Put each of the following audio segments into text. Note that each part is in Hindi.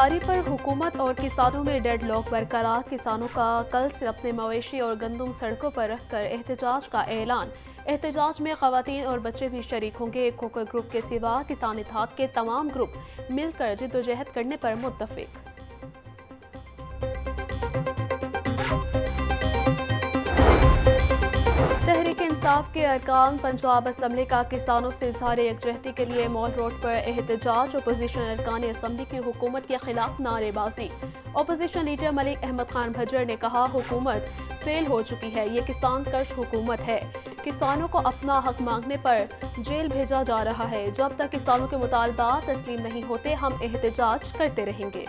तैयारी पर हुकूमत और किसानों में डेडलॉक बरकरार। किसानों का कल से अपने मवेशी और गंदम सड़कों पर रखकर एहतजाज का ऐलान। एहतजाज में खवातीन और बच्चे भी शरीक होंगे। खोकर ग्रुप के सिवा किसान इत्तेहाद के तमाम ग्रुप मिलकर जिद्दोजहद करने पर मुत्तफिक। तहरीक इंसाफ के अरकान पंजाब असम्बली का किसानों से इजहार यकजहती के लिए मॉल रोड पर एहतजाज। अपोजिशन अरकान असम्बली की हुकूमत के खिलाफ नारेबाजी। अपोजिशन लीडर मलिक अहमद खान भज्जर ने कहा, हुकूमत फेल हो चुकी है, ये किसान कश हुकूमत है। किसानों को अपना हक मांगने पर जेल भेजा जा रहा है। जब तक किसानों के मुतालबात तस्लीम नहीं होते, हम एहतजाज करते रहेंगे।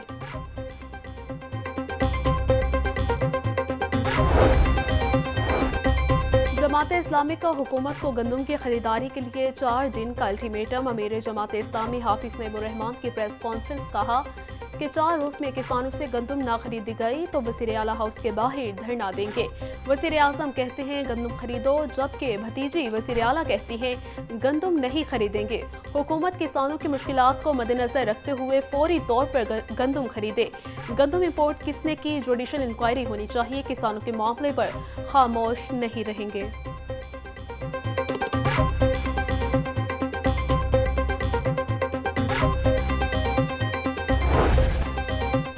जमात इस्लामी का हुकूमत को गंदम की खरीदारी के लिए 4 दिन का अल्टीमेटम। अमीर जमात इस्लामी हाफिज नईमुर्रहमान की प्रेस कॉन्फ्रेंस कहा कि 4 रोज में किसानों से गंदम ना खरीदी गई तो वज़ीर आला हाउस के बाहर धरना देंगे। वज़ीर आज़म कहते हैं गंदम खरीदो, जबकि भतीजी वज़ीर आला कहती हैं गंदम नहीं खरीदेंगे। हुकूमत किसानों की मुश्किलात को मद्देनजर रखते हुए फौरी तौर पर गंदम खरीदे। गंदम इंपोर्ट किसने की, जुडिशल इंक्वायरी होनी चाहिए। किसानों के मामले पर खामोश नहीं रहेंगे।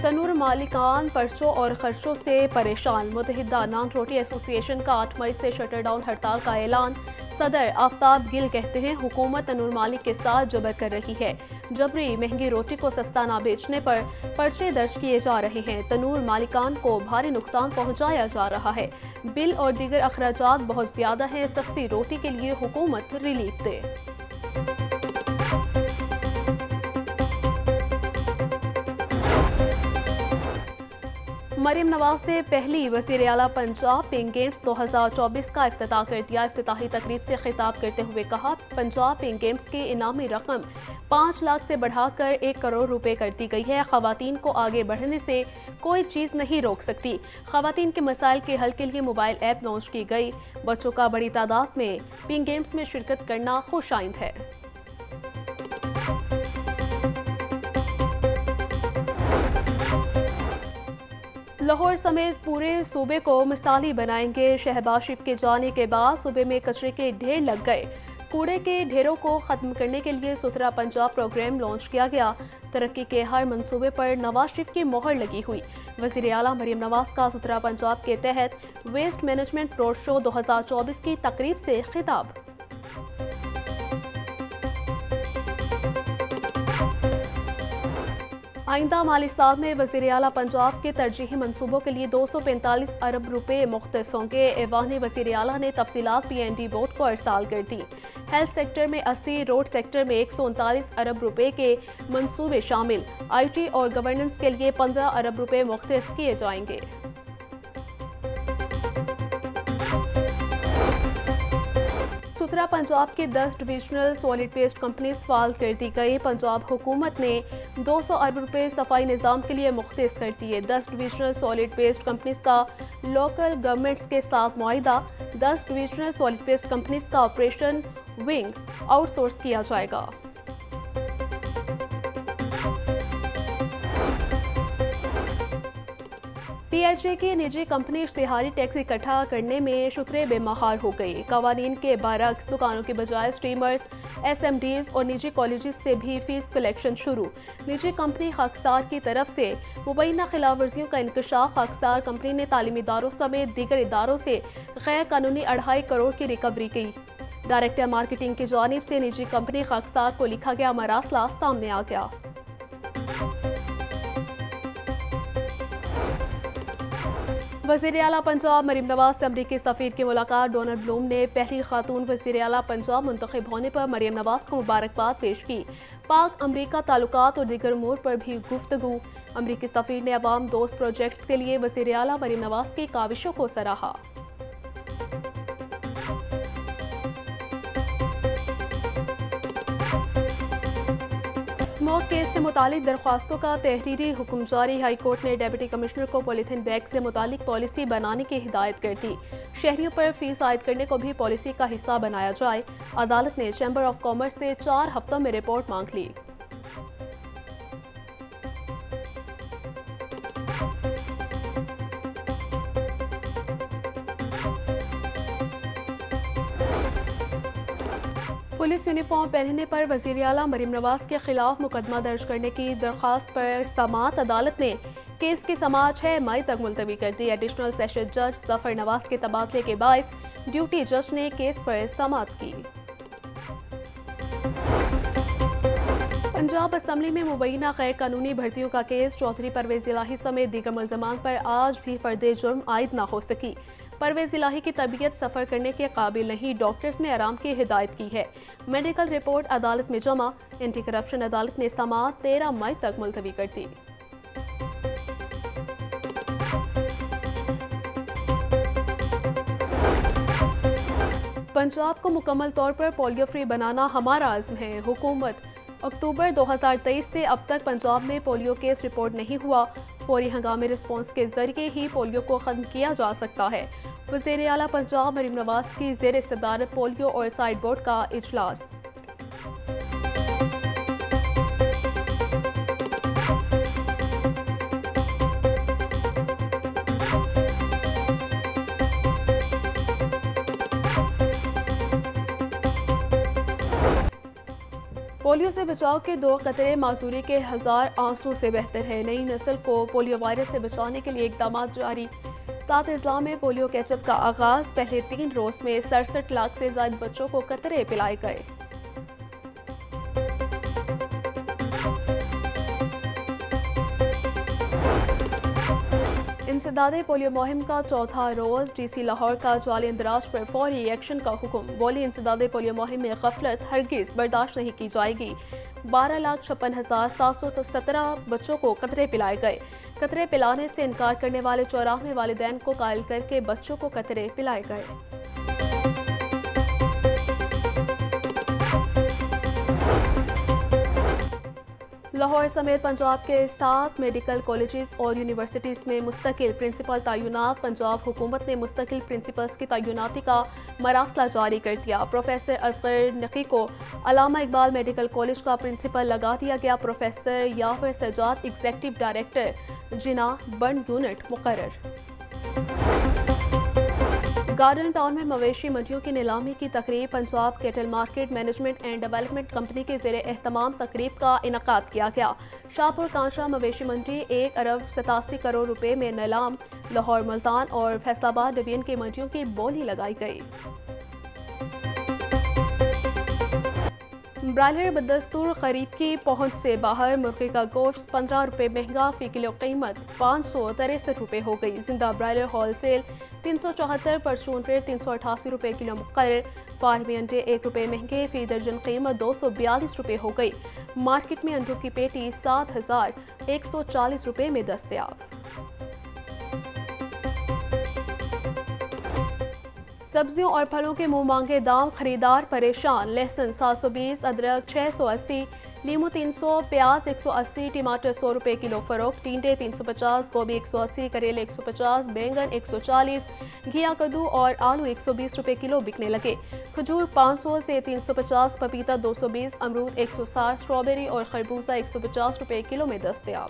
तनूर मालिकान पर्चों और खर्चों से परेशान। मुत्तहिदा नान रोटी एसोसिएशन का 8 मई से शटर डाउन हड़ताल का ऐलान। सदर आफ्ताब गिल कहते हैं हुकूमत तनूर मालिक के साथ जबर कर रही है। जबरी महंगी रोटी को सस्ता ना बेचने पर पर्चे दर्ज किए जा रहे हैं। तनूर मालिकान को भारी नुकसान पहुंचाया जा रहा है। बिल और दीगर अखराजात बहुत ज्यादा हैं। सस्ती रोटी के लिए हुकूमत रिलीफ दे। मरीम नवाज ने पहली वज़ीर आला पंजाब पिंक गेम्स 2024 का इफ्तिताह कर दिया। इफ्तिताही तकरीब से खिताब करते हुए कहा, पंजाब पिंक गेम्स की इनामी रकम 5 लाख से बढ़ाकर 1 करोड़ रुपए कर दी गई है। खवातीन को आगे बढ़ने से कोई चीज़ नहीं रोक सकती। खवातीन के मसाइल के हल के लिए मोबाइल ऐप लॉन्च की गई। बच्चों का बड़ी तादाद में पिंक गेम्स में शिरकत करना खुशाइंद है। लाहौर समेत पूरे सूबे को मिसाली बनाएंगे। शहबाज शरीफ के जाने के बाद सूबे में कचरे के ढेर लग गए। कूड़े के ढेरों को खत्म करने के लिए सुथरा पंजाब प्रोग्राम लॉन्च किया गया। तरक्की के हर मंसूबे पर नवाज शरीफ की मोहर लगी हुई। वज़ीर आला मरीम नवाज का सुथरा पंजाब के तहत वेस्ट मैनेजमेंट रोड शो 2024 की तकरीब से खिताब। आइंदा माली साल में वज़ीर आला पंजाब के तरजीही मनसूबों के लिए 245 अरब रुपए मुख्तस होंगे। ऐवान वज़ीर आला ने तफसीलात PND बोर्ड को अरसाल कर दी। हेल्थ सेक्टर में 80, रोड सेक्टर में 139 अरब रुपए के मनसूबे शामिल। IT और गवर्नेंस के लिए 15 अरब रुपए मुख्तस किए जाएंगे। सुथरा पंजाब के 10 डिविजनल सॉलिड वेस्ट कंपनी फाल कर दी गई। पंजाब हुकूमत ने 200 अरब रुपए सफाई निज़ाम के लिए मुख्तस कर दिए। 10 डिविजनल सॉलिड वेस्ट कंपनीज का लोकल गवर्नमेंट्स के साथ मुआहिदा। 10 डिविजनल सॉलिड वेस्ट कंपनीज का ऑपरेशन विंग आउटसोर्स किया जाएगा। PHA की निजी कंपनी इश्तिहारी टैक्स इकट्ठा करने में शुतरे बेमहार हो गई। कवानीन के बरअक्स दुकानों के बजाय स्ट्रीमर्स, SMDs और निजी कॉलेजेस से भी फीस कलेक्शन शुरू। निजी कंपनी खाकसार की तरफ से मुबैना खिलाफ वर्जियों का इंकशाफ। खाकसार कंपनी ने तालीमी इदारों समेत दीगर इदारों से गैर कानूनी 2.5 करोड़ की रिकवरी की। डायरेक्टर मार्केटिंग की जानिब से निजी कंपनी खाकसार को लिखा गया मरासला सामने आ गया। वज़ीर आला पंजाब मरीम नवाज से अमरीकी सफ़ीर की मुलाकात। डोनाल्ड ब्लूम ने पहली खातून वज़ीर आला पंजाब मुंतखब होने पर मरीम नवाज को मुबारकबाद पेश की। पाक अमरीका ताल्लुकात और दीगर उमूर पर भी गुफ्तगू। अमरीकी सफ़ीर ने अवाम दोस्त प्रोजेक्ट्स के लिए वज़ीर आला मरीम नवाज की काविशों को सराहा। स्मोक केस से मुतालिक दरख्वास्तों का तहरीरी हुक्म जारी। हाई कोर्ट ने डिप्टी कमिश्नर को पॉलीथीन बैग से मुतालिक पॉलिसी बनाने की हिदायत कर दी। शहरियों पर फीस आयद करने को भी पॉलिसी का हिस्सा बनाया जाए। अदालत ने चैम्बर ऑफ कॉमर्स से 4 हफ्तों में रिपोर्ट मांग ली। पुलिस यूनिफॉर्म पहनने पर वज़ीर आला मरीम नवाज के खिलाफ मुकदमा दर्ज करने की दरख्वास्त पर समाअत अदालत ने केस की समाअत 6 मई तक मुलतवी कर दी। एडिशनल सेशन जज जफर नवाज के तबादले के बायस ड्यूटी जज ने केस पर समाअत की। पंजाब असम्बली में मुबैना गैर कानूनी भर्तियों का केस चौधरी परवेज इलाही समेत दीगर मुल्ज़मान पर आज भी फर्द जुर्म आयद न हो सकी। परवेज इलाही की तबीयत सफ़र करने के काबिल नहीं, डॉक्टर्स ने आराम की हिदायत की है। मेडिकल रिपोर्ट अदालत में जमा। एंटी करप्शन अदालत ने समाअत 13 मई तक मुलतवी कर दी। पंजाब को मुकम्मल तौर पर पोलियो फ्री बनाना हमारा आज़्म है। हुकूमत अक्टूबर 2023 से अब तक पंजाब में पोलियो केस रिपोर्ट नहीं हुआ। फौरी हंगामी रिस्पॉन्स के जरिए ही पोलियो को ख़त्म किया जा सकता है। वज़ीर आला पंजाब मरीम नवाज की ज़ेर सदारत पोलियो और साइड बोर्ड का इजलास। पोलियो से बचाव के 2 कतरे माजूरी के 1000 आंसू से बेहतर है। नई नस्ल को पोलियो वायरस से बचाने के लिए इकदाम जारी। 7 अजला में पोलियो कैचअप का आगाज। पहले 3 रोज में 67 लाख से ज्यादा बच्चों को कतरे पिलाए गए। इंसदादे पोलियो मुहिम का चौथा रोज। डीसी लाहौर का जाली इंदराज पर फौरी एक्शन का हुक्म। बोली इंसदादे पोलियो मुहिम में गफलत हरगिज बर्दाश्त नहीं की जाएगी। 12,56,717 बच्चों को कतरे पिलाए गए। कतरे पिलाने से इनकार करने वाले 94 वालिदैन को कायल करके बच्चों को कतरे पिलाए गए। लाहौर समेत पंजाब के 7 मेडिकल कॉलेजेस और यूनिवर्सिटीज़ में मुस्तकिल प्रिंसिपल तैनात। पंजाब हुकूमत ने मुस्तकिल प्रिंसिपल्स की तैनाती का मरासला जारी कर दिया। प्रोफेसर असगर नकी को अल्लामा इकबाल मेडिकल कॉलेज का प्रिंसिपल लगा दिया गया। प्रोफेसर याफर सजाद एग्जीक्यूटिव डायरेक्टर जिना बर्न यूनिट मुकर्रर। गार्डन टाउन में मवेशी मंडियों की नीलामी की तकरीब। Punjab cattle market management and development company के ज़ेरे एहतमाम तकरीब का इनकाद किया गया। शाहपुर कांशा मवेशी मंडी 1 अरब 87 करोड़ रुपए में नीलाम। लाहौर, मुल्तान और फैसलाबाद डिवीजन की मंडियों की बोली लगाई गई। ब्रायलर बदस्तूर खरीद की पहुंच से बाहर। मुर्गी का गोश्त 15 रुपये महंगा। फी किलो कीमत 563 रुपये हो गई। जिंदा ब्रायलर होलसेल 374, परचून रेट 388 रुपये किलो मुकर्रर। फार्मी अंडे 1 रुपये महंगे। फी दर्जन कीमत 242 रुपये हो गई। मार्केट में अंडों की पेटी 7,140 रुपये में दस्तयाब। सब्जियों और फलों के मुंह मांगे दाम, खरीदार परेशान। लहसुन 720, अदरक 680, लीमू 300, प्याज 180, टमाटर 100 रुपये किलो फरोख्त। टींडे 350, गोभी 180, करेले 150, बैंगन 140, घिया, कद्दू और आलू 120 रुपये किलो बिकने लगे। खजूर 500 से 350, पपीता 220, अमरूद 160, स्ट्रॉबेरी और खरबूजा 150 रुपये किलो में दस्तयाब।